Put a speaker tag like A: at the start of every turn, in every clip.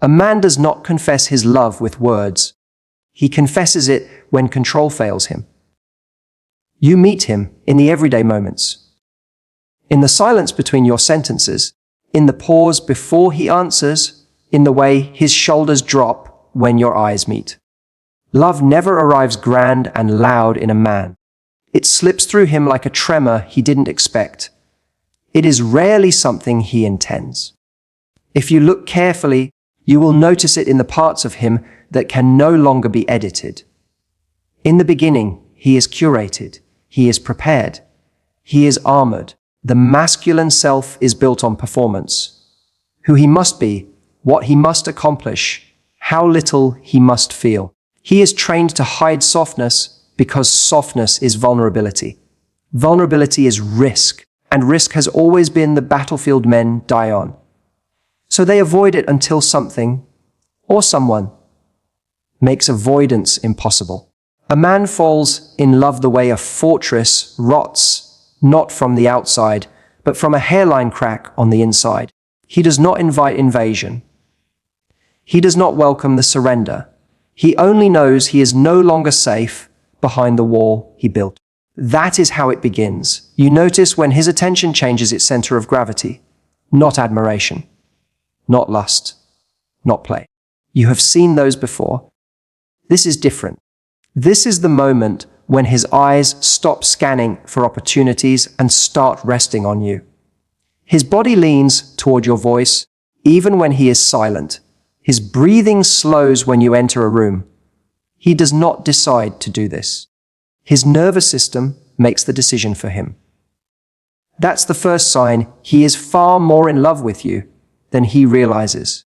A: A man does not confess his love with words. He confesses it when control fails him. You meet him in the everyday moments. In the silence between your sentences, in the pause before he answers, in the way his shoulders drop when your eyes meet. Love never arrives grand and loud in a man. It slips through him like a tremor he didn't expect. It is rarely something he intends. If you look carefully, you will notice it in the parts of him that can no longer be edited. In the beginning, he is curated, he is prepared, he is armored. The masculine self is built on performance. Who he must be, what he must accomplish, how little he must feel. He is trained to hide softness because softness is vulnerability. Vulnerability is risk, and risk has always been the battlefield men die on. So they avoid it until something, or someone, makes avoidance impossible. A man falls in love the way a fortress rots, not from the outside, but from a hairline crack on the inside. He does not invite invasion. He does not welcome the surrender. He only knows he is no longer safe behind the wall he built. That is how it begins. You notice when his attention changes its center of gravity. Not admiration, not lust, not play. You have seen those before. This is different. This is the moment when his eyes stop scanning for opportunities and start resting on you. His body leans toward your voice, even when he is silent. His breathing slows when you enter a room. He does not decide to do this. His nervous system makes the decision for him. That's the first sign he is far more in love with you than he realizes.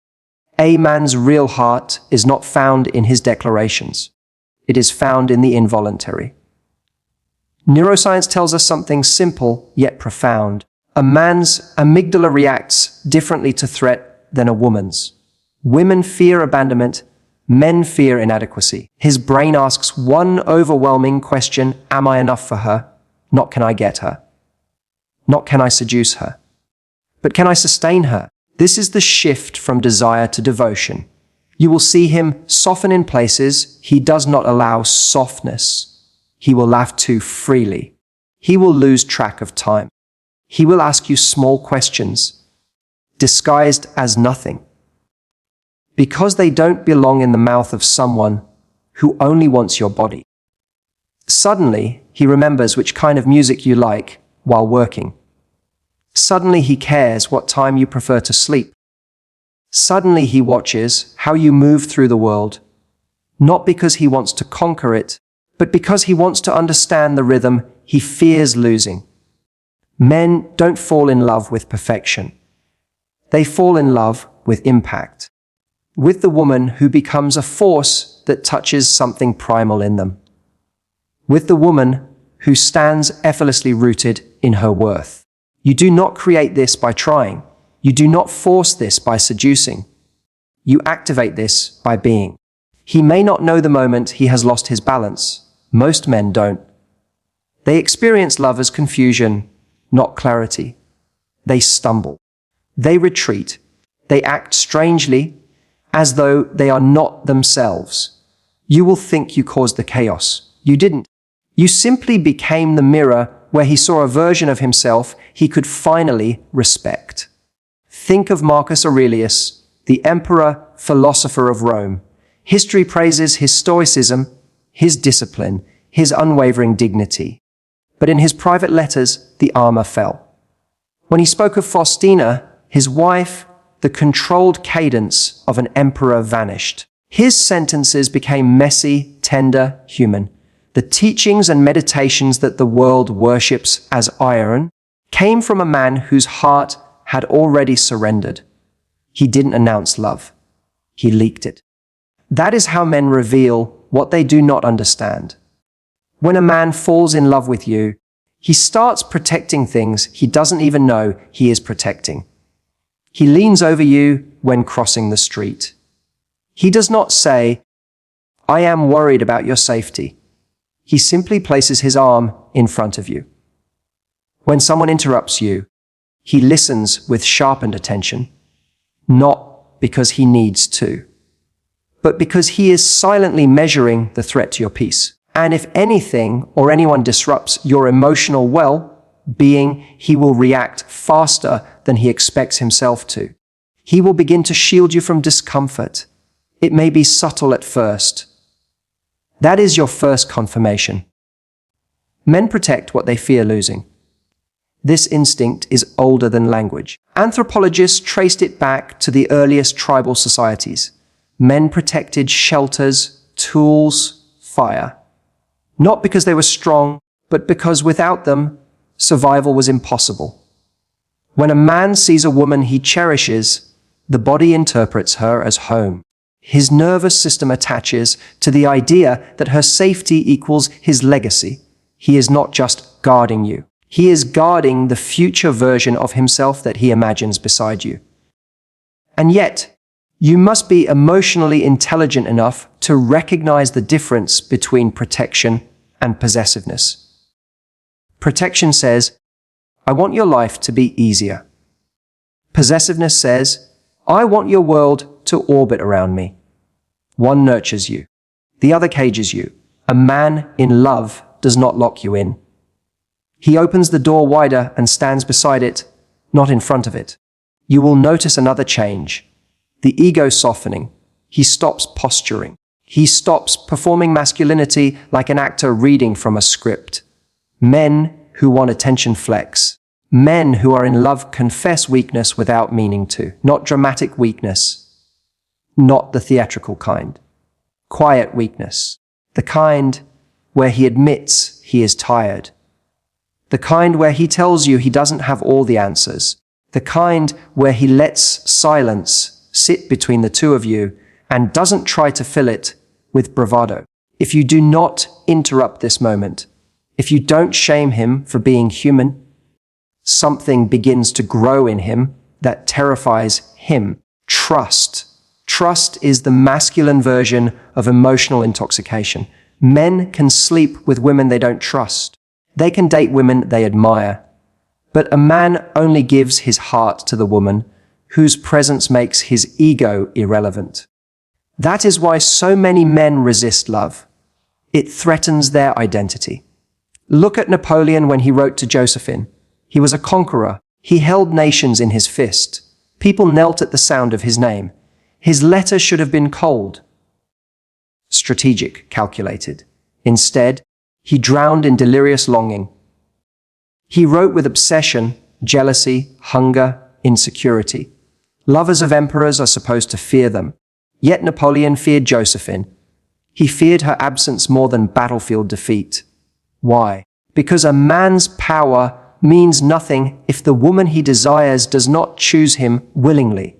A: A man's real heart is not found in his declarations. It is found in the involuntary. Neuroscience tells us something simple yet profound. A man's amygdala reacts differently to threat than a woman's. Women fear abandonment, men fear inadequacy. His brain asks one overwhelming question: am I enough for her? Not can I get her? Not can I seduce her? But can I sustain her? This is the shift from desire to devotion. You will see him soften in places he does not allow softness. He will laugh too freely. He will lose track of time. He will ask you small questions, disguised as nothing, because they don't belong in the mouth of someone who only wants your body. Suddenly, he remembers which kind of music you like while working. Suddenly, he cares what time you prefer to sleep. Suddenly, he watches how you move through the world, not because he wants to conquer it, but because he wants to understand the rhythm he fears losing. Men don't fall in love with perfection. They fall in love with impact, with the woman who becomes a force that touches something primal in them, with the woman who stands effortlessly rooted in her worth. You do not create this by trying. You do not force this by seducing. You activate this by being. He may not know the moment he has lost his balance. Most men don't. They experience love as confusion, not clarity. They stumble. They retreat. They act strangely, as though they are not themselves. You will think you caused the chaos. You didn't. You simply became the mirror where he saw a version of himself he could finally respect. Think of Marcus Aurelius, the emperor, philosopher of Rome. History praises his stoicism, his discipline, his unwavering dignity. But in his private letters, the armor fell. When he spoke of Faustina, his wife, the controlled cadence of an emperor vanished. His sentences became messy, tender, human. The teachings and meditations that the world worships as iron came from a man whose heart had already surrendered. He didn't announce love. He leaked it. That is how men reveal what they do not understand. When a man falls in love with you, he starts protecting things he doesn't even know he is protecting. He leans over you when crossing the street. He does not say, "I am worried about your safety." He simply places his arm in front of you. When someone interrupts you, he listens with sharpened attention, not because he needs to, but because he is silently measuring the threat to your peace. And if anything or anyone disrupts your emotional well-being, he will react faster than he expects himself to. He will begin to shield you from discomfort. It may be subtle at first. That is your first confirmation. Men protect what they fear losing. This instinct is older than language. Anthropologists traced it back to the earliest tribal societies. Men protected shelters, tools, fire. Not because they were strong, but because without them, survival was impossible. When a man sees a woman he cherishes, the body interprets her as home. His nervous system attaches to the idea that her safety equals his legacy. He is not just guarding you. He is guarding the future version of himself that he imagines beside you. And yet, you must be emotionally intelligent enough to recognize the difference between protection and possessiveness. Protection says, I want your life to be easier. Possessiveness says, I want your world to orbit around me. One nurtures you. The other cages you. A man in love does not lock you in. He opens the door wider and stands beside it, not in front of it. You will notice another change. The ego softening. He stops posturing. He stops performing masculinity like an actor reading from a script. Men who want attention flex. Men who are in love confess weakness without meaning to. Not dramatic weakness. Not the theatrical kind. Quiet weakness. The kind where he admits he is tired. The kind where he tells you he doesn't have all the answers. The kind where he lets silence sit between the two of you and doesn't try to fill it with bravado. If you do not interrupt this moment, if you don't shame him for being human, something begins to grow in him that terrifies him. Trust. Trust is the masculine version of emotional intoxication. Men can sleep with women they don't trust. They can date women they admire. But a man only gives his heart to the woman whose presence makes his ego irrelevant. That is why so many men resist love. It threatens their identity. Look at Napoleon when he wrote to Josephine. He was a conqueror. He held nations in his fist. People knelt at the sound of his name. His letter should have been cold, strategic, calculated. Instead, he drowned in delirious longing. He wrote with obsession, jealousy, hunger, insecurity. Lovers of emperors are supposed to fear them. Yet Napoleon feared Josephine. He feared her absence more than battlefield defeat. Why? Because a man's power means nothing if the woman he desires does not choose him willingly.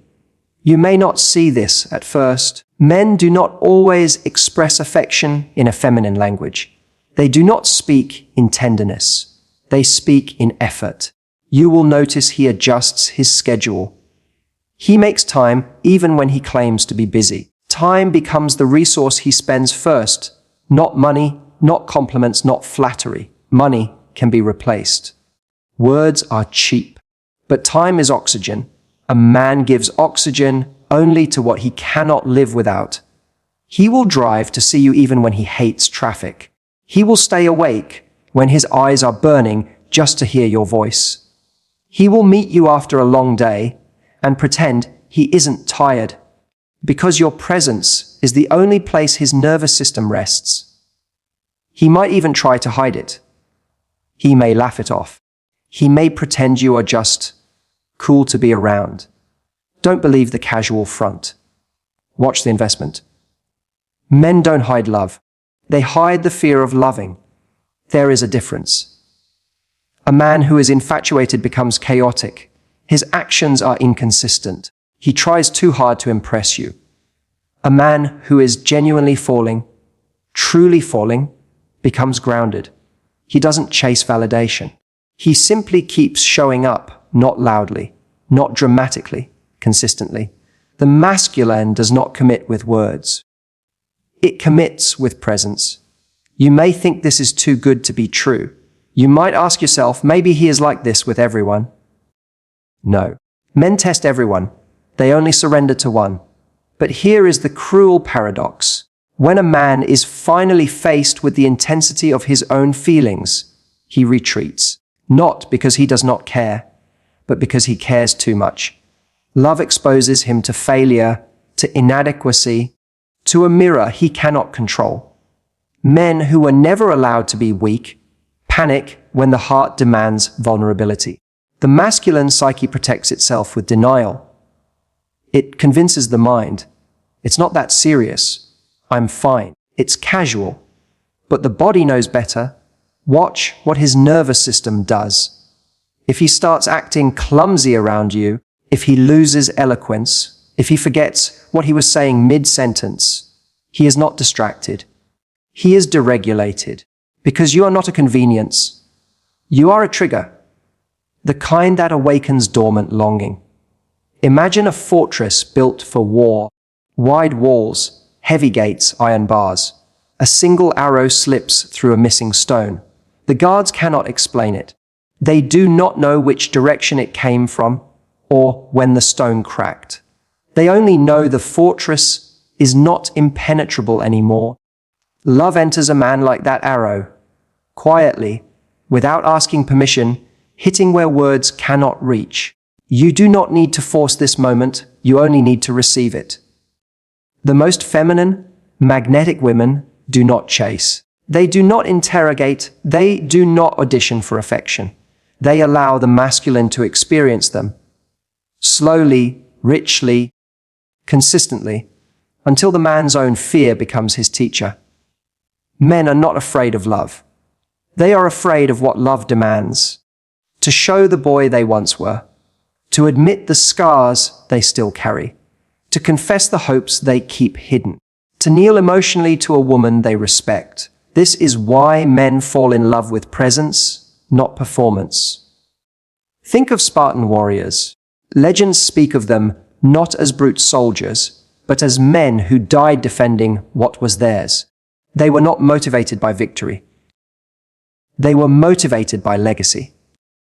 A: You may not see this at first. Men do not always express affection in a feminine language. They do not speak in tenderness. They speak in effort. You will notice he adjusts his schedule. He makes time even when he claims to be busy. Time becomes the resource he spends first. Not money, not compliments, not flattery. Money can be replaced. Words are cheap, but time is oxygen. A man gives oxygen only to what he cannot live without. He will drive to see you even when he hates traffic. He will stay awake when his eyes are burning just to hear your voice. He will meet you after a long day and pretend he isn't tired, because your presence is the only place his nervous system rests. He might even try to hide it. He may laugh it off. He may pretend you are just cool to be around. Don't believe the casual front. Watch the investment. Men don't hide love. They hide the fear of loving. There is a difference. A man who is infatuated becomes chaotic. His actions are inconsistent. He tries too hard to impress you. A man who is genuinely falling, truly falling, becomes grounded. He doesn't chase validation. He simply keeps showing up, not loudly, not dramatically, consistently. The masculine does not commit with words. It commits with presence. You may think this is too good to be true. You might ask yourself, maybe he is like this with everyone. No. Men test everyone. They only surrender to one. But here is the cruel paradox. When a man is finally faced with the intensity of his own feelings, he retreats. Not because he does not care, but because he cares too much. Love exposes him to failure, to inadequacy, to a mirror he cannot control. Men who were never allowed to be weak panic when the heart demands vulnerability. The masculine psyche protects itself with denial. It convinces the mind, it's not that serious, I'm fine. It's casual. But the body knows better. Watch what his nervous system does. If he starts acting clumsy around you, if he loses eloquence, if he forgets what he was saying mid-sentence, he is not distracted. He is deregulated, because you are not a convenience. You are a trigger, the kind that awakens dormant longing. Imagine a fortress built for war, wide walls, heavy gates, iron bars. A single arrow slips through a missing stone. The guards cannot explain it. They do not know which direction it came from or when the stone cracked. They only know the fortress is not impenetrable anymore. Love enters a man like that arrow, quietly, without asking permission, hitting where words cannot reach. You do not need to force this moment, you only need to receive it. The most feminine, magnetic women do not chase. They do not interrogate, they do not audition for affection. They allow the masculine to experience them. Slowly, richly, consistently, until the man's own fear becomes his teacher. Men are not afraid of love. They are afraid of what love demands. To show the boy they once were. To admit the scars they still carry. To confess the hopes they keep hidden. To kneel emotionally to a woman they respect. This is why men fall in love with presence, not performance. Think of Spartan warriors. Legends speak of them not as brute soldiers, but as men who died defending what was theirs. They were not motivated by victory. They were motivated by legacy.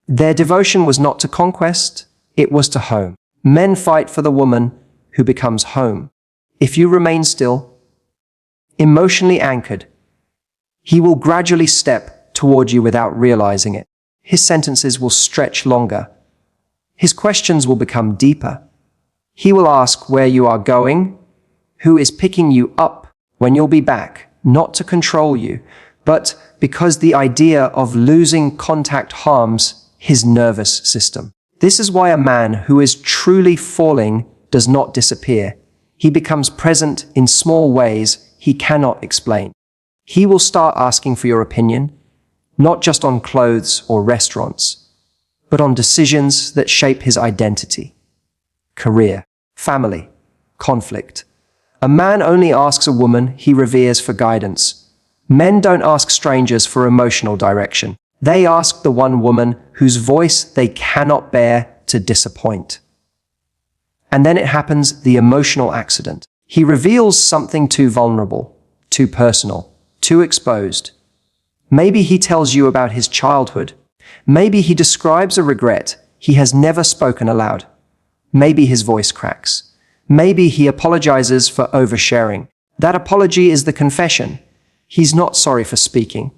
A: Their devotion was not to conquest, it was to home. Men fight for the woman who becomes home. If you remain still, emotionally anchored, he will gradually step toward you without realizing it. His sentences will stretch longer. His questions will become deeper. He will ask where you are going, who is picking you up, when you'll be back, not to control you, but because the idea of losing contact harms his nervous system. This is why a man who is truly falling does not disappear. He becomes present in small ways he cannot explain. He will start asking for your opinion, not just on clothes or restaurants, but on decisions that shape his identity, career, family, conflict. A man only asks a woman he reveres for guidance. Men don't ask strangers for emotional direction. They ask the one woman whose voice they cannot bear to disappoint. And then it happens, the emotional accident. He reveals something too vulnerable, too personal, too exposed. Maybe he tells you about his childhood. Maybe he describes a regret he has never spoken aloud. Maybe his voice cracks. Maybe he apologizes for oversharing. That apology is the confession. He's not sorry for speaking.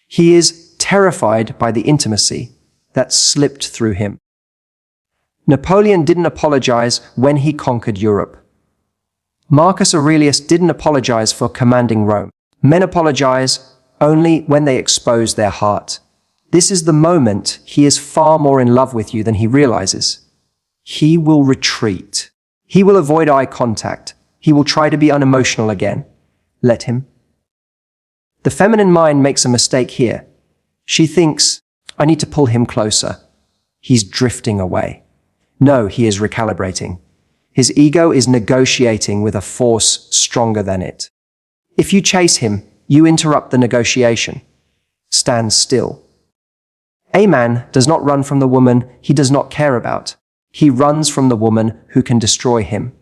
A: He is terrified by the intimacy that slipped through him. Napoleon didn't apologize when he conquered Europe. Marcus Aurelius didn't apologize for commanding Rome. Men apologize only when they expose their heart. This is the moment he is far more in love with you than he realizes. He will retreat. He will avoid eye contact. He will try to be unemotional again. Let him. The feminine mind makes a mistake here. She thinks, I need to pull him closer. He's drifting away. No, he is recalibrating. His ego is negotiating with a force stronger than it. If you chase him, you interrupt the negotiation. Stand still. A man does not run from the woman he does not care about. He runs from the woman who can destroy him.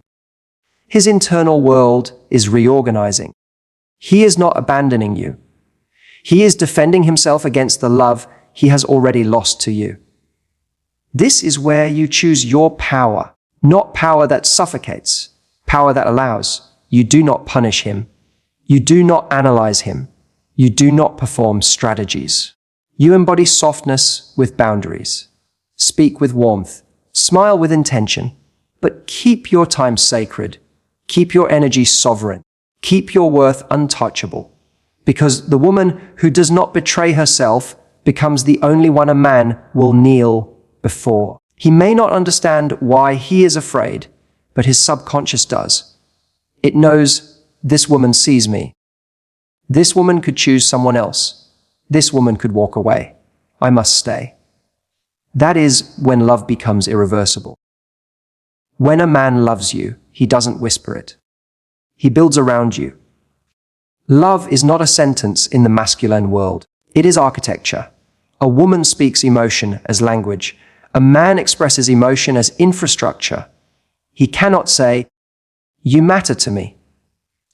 A: His internal world is reorganizing. He is not abandoning you. He is defending himself against the love he has already lost to you. This is where you choose your power, Not power that suffocates, power that allows. You do not punish him. You do not analyze him. You do not perform strategies. You embody softness with boundaries. Speak with warmth. Smile with intention. But keep your time sacred. Keep your energy sovereign. Keep your worth untouchable. Because the woman who does not betray herself becomes the only one a man will kneel before. He may not understand why he is afraid, but his subconscious does. It knows, this woman sees me. This woman could choose someone else. This woman could walk away. I must stay. That is when love becomes irreversible. When a man loves you, he doesn't whisper it. He builds around you. Love is not a sentence in the masculine world. It is architecture. A woman speaks emotion as language. A man expresses emotion as infrastructure. He cannot say, "You matter to me."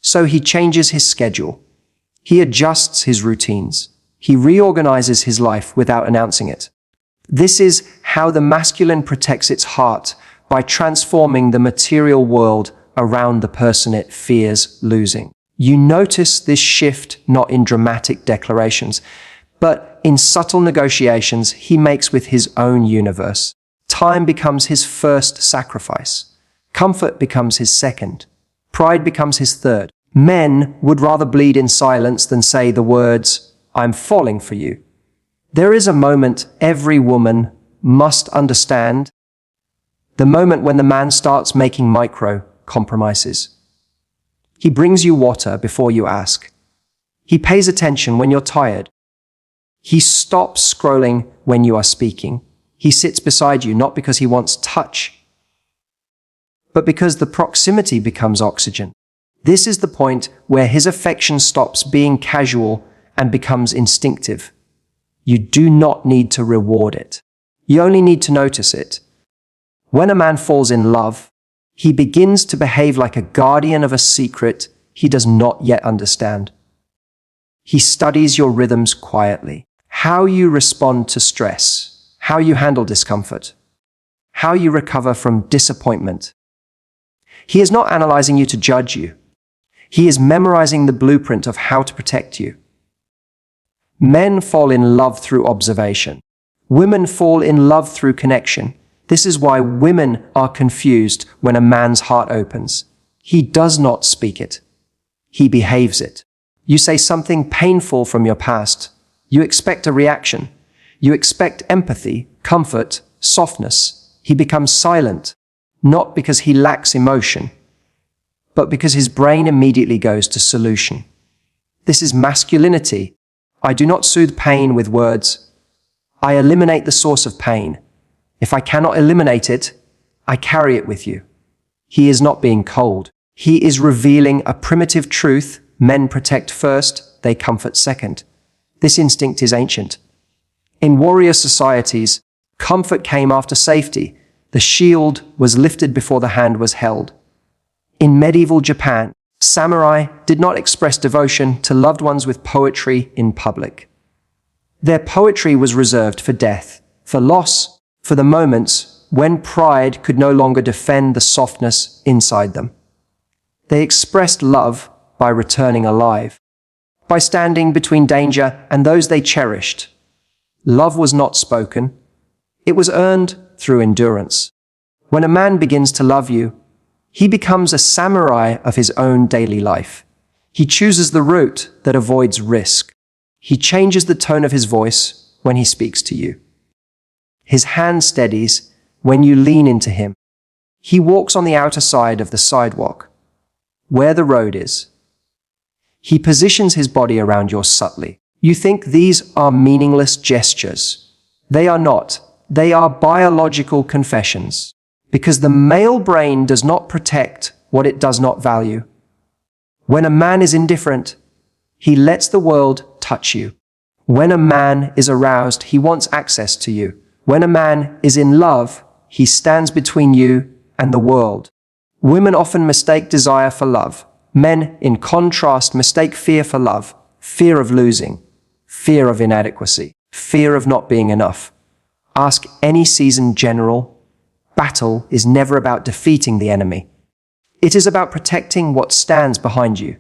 A: So he changes his schedule. He adjusts his routines. He reorganizes his life without announcing it. This is how the masculine protects its heart, by transforming the material world around the person it fears losing. You notice this shift not in dramatic declarations, but in subtle negotiations he makes with his own universe. Time becomes his first sacrifice. Comfort becomes his second. Pride becomes his third. Men would rather bleed in silence than say the words, "I'm falling for you." There is a moment every woman must understand. The moment when the man starts making micro compromises. He brings you water before you ask. He pays attention when you're tired. He stops scrolling when you are speaking. He sits beside you not because he wants touch, but because the proximity becomes oxygen. This is the point where his affection stops being casual and becomes instinctive. You do not need to reward it. You only need to notice it. When a man falls in love, he begins to behave like a guardian of a secret he does not yet understand. He studies your rhythms quietly, how you respond to stress, how you handle discomfort, how you recover from disappointment. He is not analyzing you to judge you. He is memorizing the blueprint of how to protect you. Men fall in love through observation. Women fall in love through connection. This is why women are confused when a man's heart opens. He does not speak it. He behaves it. You say something painful from your past. You expect a reaction. You expect empathy, comfort, softness. He becomes silent, not because he lacks emotion, but because his brain immediately goes to solution. This is masculinity. I do not soothe pain with words. I eliminate the source of pain. If I cannot eliminate it, I carry it with you. He is not being cold. He is revealing a primitive truth. Men protect first, they comfort second. This instinct is ancient. In warrior societies, comfort came after safety. The shield was lifted before the hand was held. In medieval Japan, samurai did not express devotion to loved ones with poetry in public. Their poetry was reserved for death, for loss, for the moments when pride could no longer defend the softness inside them. They expressed love by returning alive, by standing between danger and those they cherished. Love was not spoken. It was earned through endurance. When a man begins to love you, he becomes a samurai of his own daily life. He chooses the route that avoids risk. He changes the tone of his voice when he speaks to you. His hand steadies when you lean into him. He walks on the outer side of the sidewalk, where the road is. He positions his body around yours subtly. You think these are meaningless gestures. They are not. They are biological confessions. Because the male brain does not protect what it does not value. When a man is indifferent, he lets the world touch you. When a man is aroused, he wants access to you. When a man is in love, he stands between you and the world. Women often mistake desire for love. Men, in contrast, mistake fear for love. Fear of losing, fear of inadequacy, fear of not being enough. Ask any seasoned general, battle is never about defeating the enemy. It is about protecting what stands behind you.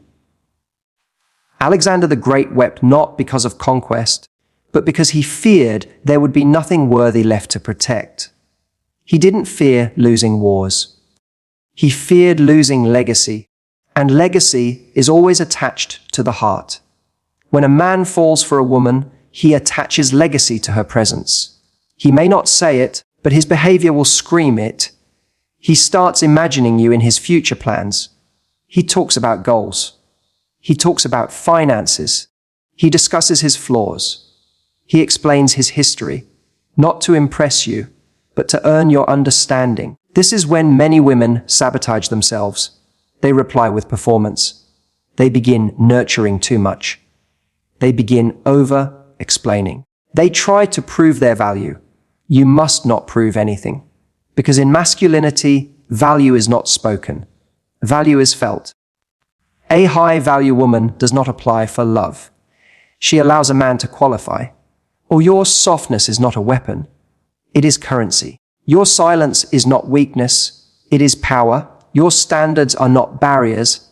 A: Alexander the Great wept not because of conquest, but because he feared there would be nothing worthy left to protect. He didn't fear losing wars. He feared losing legacy, and legacy is always attached to the heart. When a man falls for a woman, he attaches legacy to her presence. He may not say it, but his behavior will scream it. He starts imagining you in his future plans. He talks about goals. He talks about finances. He discusses his flaws. He explains his history, not to impress you, but to earn your understanding. This is when many women sabotage themselves. They reply with performance. They begin nurturing too much. They begin over-explaining. They try to prove their value. You must not prove anything. Because in masculinity, value is not spoken. Value is felt. A high-value woman does not apply for love. She allows a man to qualify. Or your softness is not a weapon. It is currency. Your silence is not weakness. It is power. Your standards are not barriers.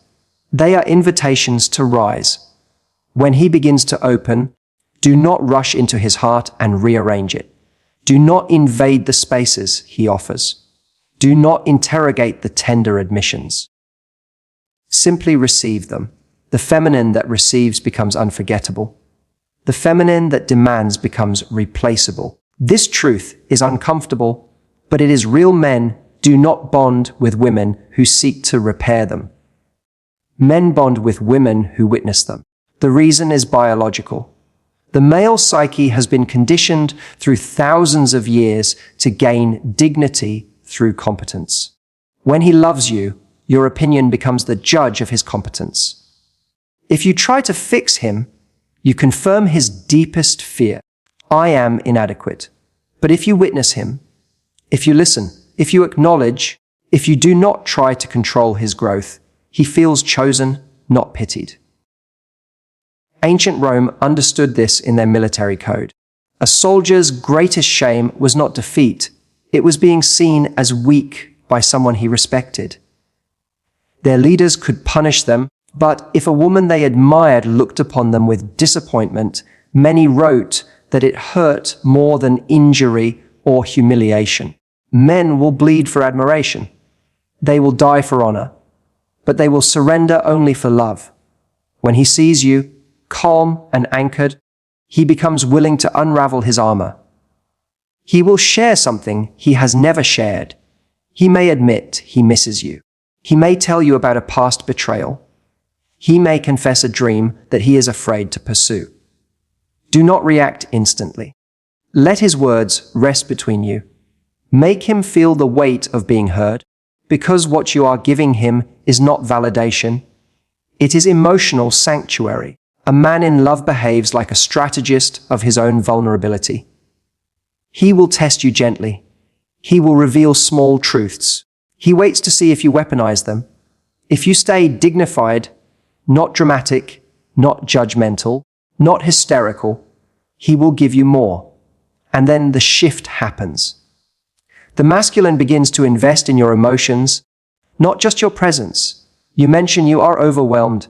A: They are invitations to rise. When he begins to open, do not rush into his heart and rearrange it. Do not invade the spaces he offers. Do not interrogate the tender admissions. Simply receive them. The feminine that receives becomes unforgettable. The feminine that demands becomes replaceable. This truth is uncomfortable, but it is real. Men do not bond with women who seek to repair them. Men bond with women who witness them. The reason is biological. The male psyche has been conditioned through thousands of years to gain dignity through competence. When he loves you, your opinion becomes the judge of his competence. If you try to fix him, you confirm his deepest fear. I am inadequate. But if you witness him, if you listen, if you acknowledge, if you do not try to control his growth, he feels chosen, not pitied. Ancient Rome understood this in their military code. A soldier's greatest shame was not defeat, it was being seen as weak by someone he respected. Their leaders could punish them, but if a woman they admired looked upon them with disappointment, many wrote that it hurt more than injury or humiliation. Men will bleed for admiration. They will die for honor, but they will surrender only for love. When he sees you, calm and anchored, he becomes willing to unravel his armor. He will share something he has never shared. He may admit he misses you. He may tell you about a past betrayal. He may confess a dream that he is afraid to pursue. Do not react instantly. Let his words rest between you. Make him feel the weight of being heard, because what you are giving him is not validation. It is emotional sanctuary. A man in love behaves like a strategist of his own vulnerability. He will test you gently. He will reveal small truths. He waits to see if you weaponize them. If you stay dignified, not dramatic, not judgmental, not hysterical, he will give you more. And then the shift happens. The masculine begins to invest in your emotions, not just your presence. You mention you are overwhelmed.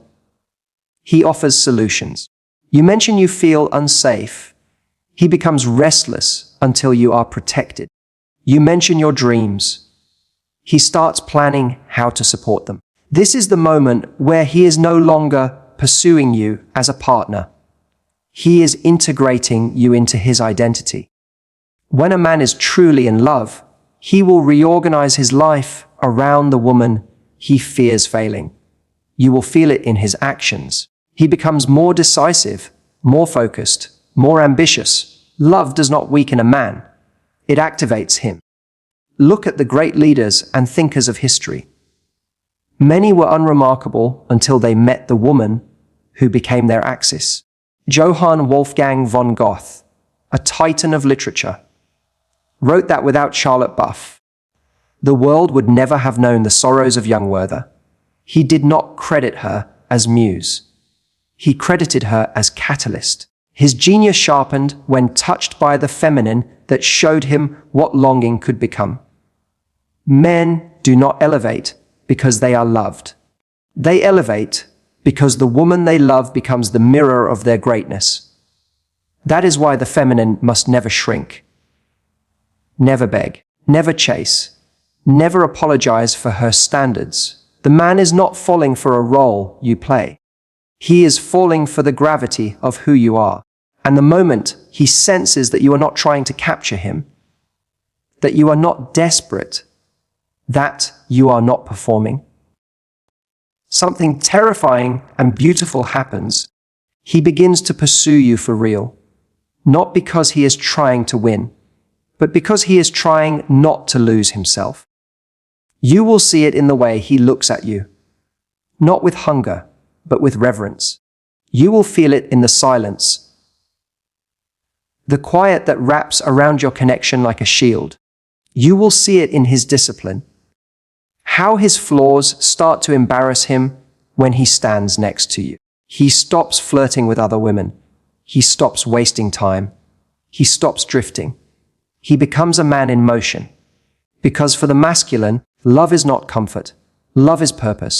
A: He offers solutions. You mention you feel unsafe. He becomes restless until you are protected. You mention your dreams. He starts planning how to support them. This is the moment where he is no longer pursuing you as a partner. He is integrating you into his identity. When a man is truly in love, he will reorganize his life around the woman he fears failing. You will feel it in his actions. He becomes more decisive, more focused, more ambitious. Love does not weaken a man. It activates him. Look at the great leaders and thinkers of history. Many were unremarkable until they met the woman who became their axis. Johann Wolfgang von Goethe, a titan of literature, wrote that without Charlotte Buff, the world would never have known the sorrows of young Werther. He did not credit her as muse. He credited her as catalyst. His genius sharpened when touched by the feminine that showed him what longing could become. Men do not elevate because they are loved. They elevate because the woman they love becomes the mirror of their greatness. That is why the feminine must never shrink, never beg, never chase, never apologize for her standards. The man is not falling for a role you play. He is falling for the gravity of who you are. And the moment he senses that you are not trying to capture him, that you are not desperate, that you are not performing, something terrifying and beautiful happens. He begins to pursue you for real, not because he is trying to win, but because he is trying not to lose himself. You will see it in the way he looks at you, not with hunger, but with reverence. You will feel it in the silence, the quiet that wraps around your connection like a shield. You will see it in his discipline, how his flaws start to embarrass him when he stands next to you. He stops flirting with other women. He stops wasting time. He stops drifting. He becomes a man in motion. Because for the masculine, love is not comfort. Love is purpose.